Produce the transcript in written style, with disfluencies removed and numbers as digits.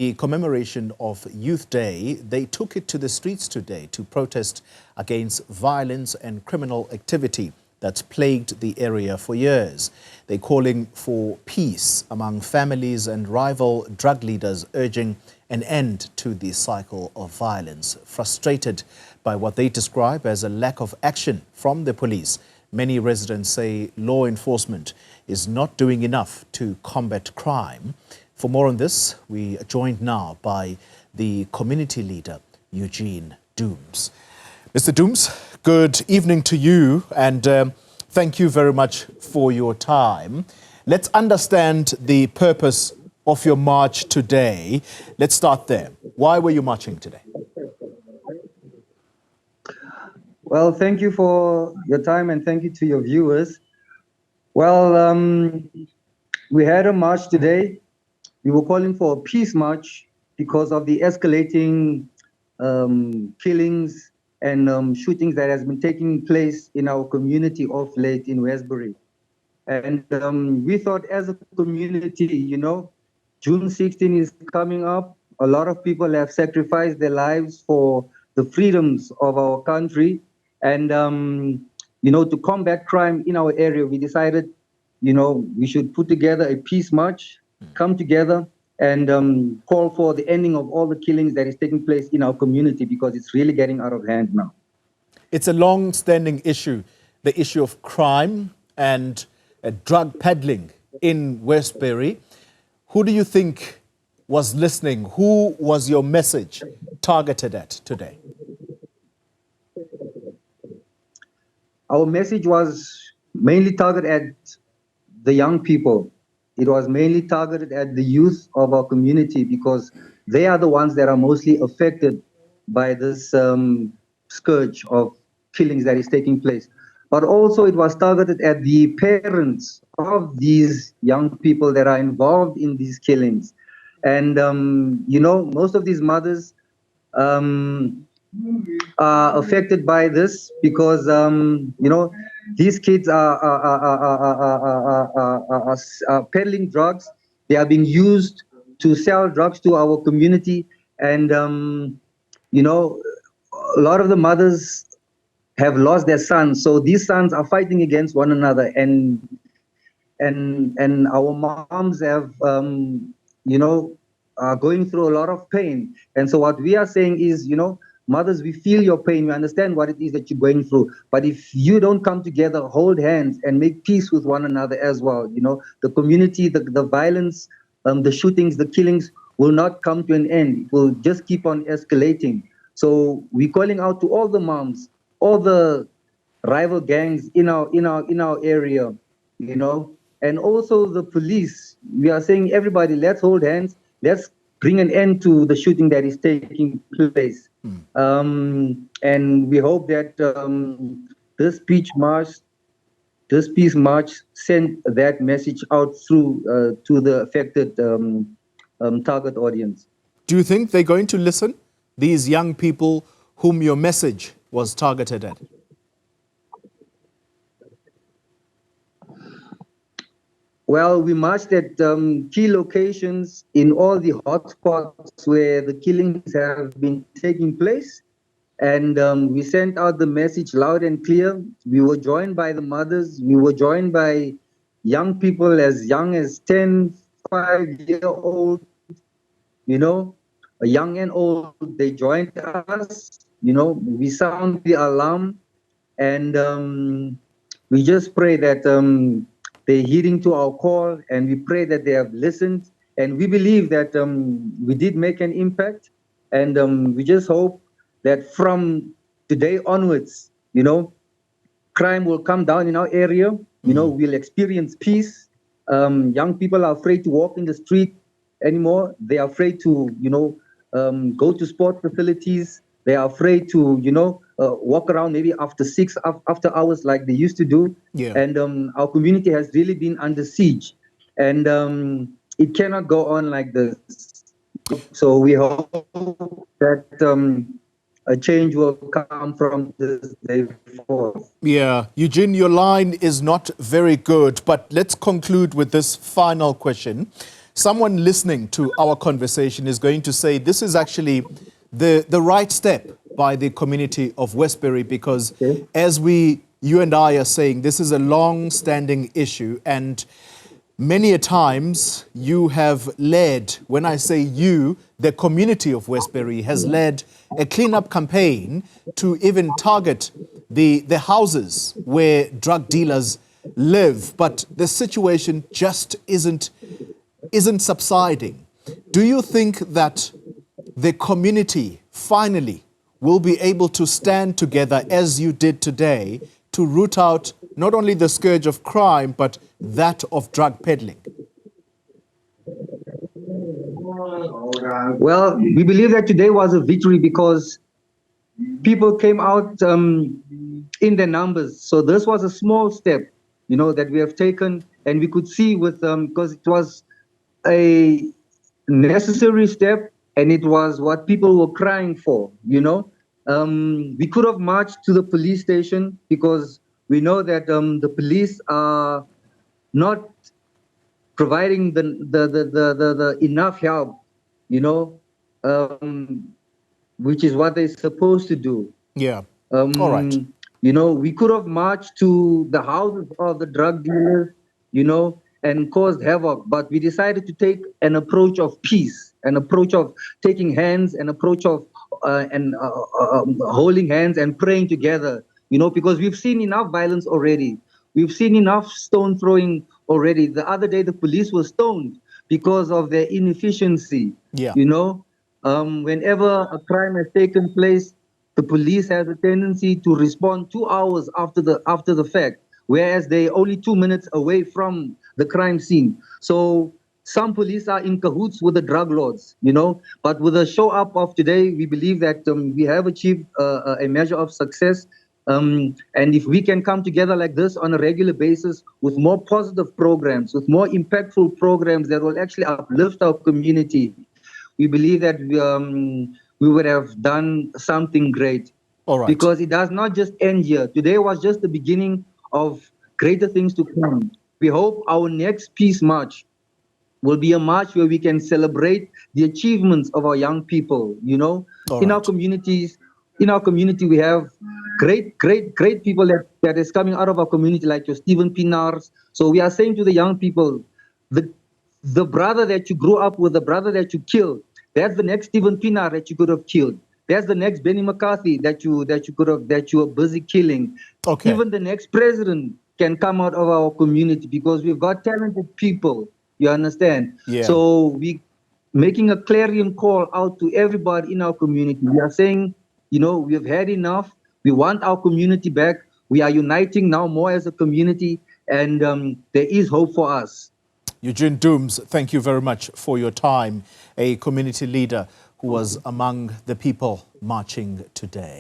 The commemoration of Youth Day, they took it to the streets today to protest against violence and criminal activity that's plagued the area for years. They're calling for peace among families and rival drug leaders, urging an end to the cycle of violence. Frustrated by what they describe as a lack of action from the police, many residents say law enforcement is not doing enough to combat crime. For more on this, we are joined now by the community leader, Eugene Dooms. Mr. Dooms, good evening to you, and thank you very much for your time. Let's understand the purpose of your march today. Let's start there. Why were you marching today? Well, thank you for your time and thank you to your viewers. Well, we had a march today. We were calling for a peace march because of the escalating killings and shootings that has been taking place in our community of late in Westbury. And we thought as a community, you know, June 16 is coming up. A lot of people have sacrificed their lives for the freedoms of our country. And, you know, to combat crime in our area, we decided, you know, we should put together a peace march, come together and call for the ending of all the killings that is taking place in our community because it's really getting out of hand now. It's a long-standing issue, the issue of crime and drug peddling in Westbury. Who do you think was listening? Who was your message targeted at today? Our message was mainly targeted at the young people. It was mainly targeted at the youth of our community because they are the ones that are mostly affected by this scourge of killings that is taking place. But also it was targeted at the parents of these young people that are involved in these killings. And, you know, most of these mothers are affected by this because, you know, these kids are peddling drugs. They are being used to sell drugs to our community. And, you know, a lot of the mothers have lost their sons. So these sons are fighting against one another. And our moms have, you know, are going through a lot of pain. And so what we are saying is, you know, mothers, we feel your pain. We understand what it is that you're going through. But if you don't come together, hold hands and make peace with one another as well, you know, the community, the violence, the shootings, the killings will not come to an end. It will just keep on escalating. So we're calling out to all the moms, all the rival gangs in our area, you know, and also the police. We are saying, everybody, let's hold hands. Let's bring an end to the shooting that is taking place. And we hope that this peace march sent that message out through to the affected target audience. Do you think they're going to listen, these young people whom your message was targeted at? Well, we marched at key locations in all the hotspots where the killings have been taking place. And we sent out the message loud and clear. We were joined by the mothers. We were joined by young people as young as 10, 5-year-old, you know, young and old. They joined us. You know, we sound the alarm. And we just pray that they're heeding to our call, and we pray that they have listened, and we believe that we did make an impact, and we just hope that from today onwards, you know, crime will come down in our area. You know, we'll experience peace. Young people are afraid to walk in the street anymore. They are afraid to, you know, go to sport facilities. They are afraid to, you know, walk around maybe after hours like they used to do. Yeah. And our community has really been under siege. And it cannot go on like this. So we hope that a change will come from this day forth. Yeah, Eugene, your line is not very good, but let's conclude with this final question. someone listening to our conversation is going to say this is actually the right step by the community of Westbury, because as you and I are saying, this is a long-standing issue, and many a times you have led, when I say you, the community of Westbury has led a clean-up campaign to even target the houses where drug dealers live, but the situation just isn't subsiding. Do you think that the community finally will be able to stand together as you did today to root out not only the scourge of crime, but that of drug peddling? Well, we believe that today was a victory because people came out in their numbers. So this was a small step, that we have taken, and we could see with because it was a necessary step, and it was what people were crying for. We could have marched to the police station because we know that the police are not providing the enough help, which is what they're supposed to do. Yeah. All right. We could have marched to the houses of the drug dealers, and caused havoc, but we decided to take an approach of peace, an approach of taking hands, an approach of holding hands and praying together, because we've seen enough violence already. We've seen enough stone throwing already. The other day, the police were stoned because of their inefficiency. Yeah. Whenever a crime has taken place, the police has a tendency to respond 2 hours after the fact, whereas they're only 2 minutes away from the crime scene. So some police are in cahoots with the drug lords, But with the show up of today, we believe that we have achieved a measure of success. And if we can come together like this on a regular basis with more positive programs, with more impactful programs that will actually uplift our community, we believe that we would have done something great. All right. Because it does not just end here. Today was just the beginning of greater things to come. We hope our next peace march will be a march where we can celebrate the achievements of our young people, in our communities. In our community, we have great people that is coming out of our community, like your Stephen Pinars. So we are saying to the young people, the brother that you grew up with, the brother that you killed, that's the next Stephen Pinar that you could have killed. That's the next Benny McCarthy that you were busy killing. Okay. Even the next president can come out of our community because we've got talented people. You understand? Yeah. So we making a clarion call out to everybody in our community. We are saying, we have had enough. We want our community back. We are uniting now more as a community, and there is hope for us. Eugene Dooms, thank you very much for your time, a community leader who was among the people marching today.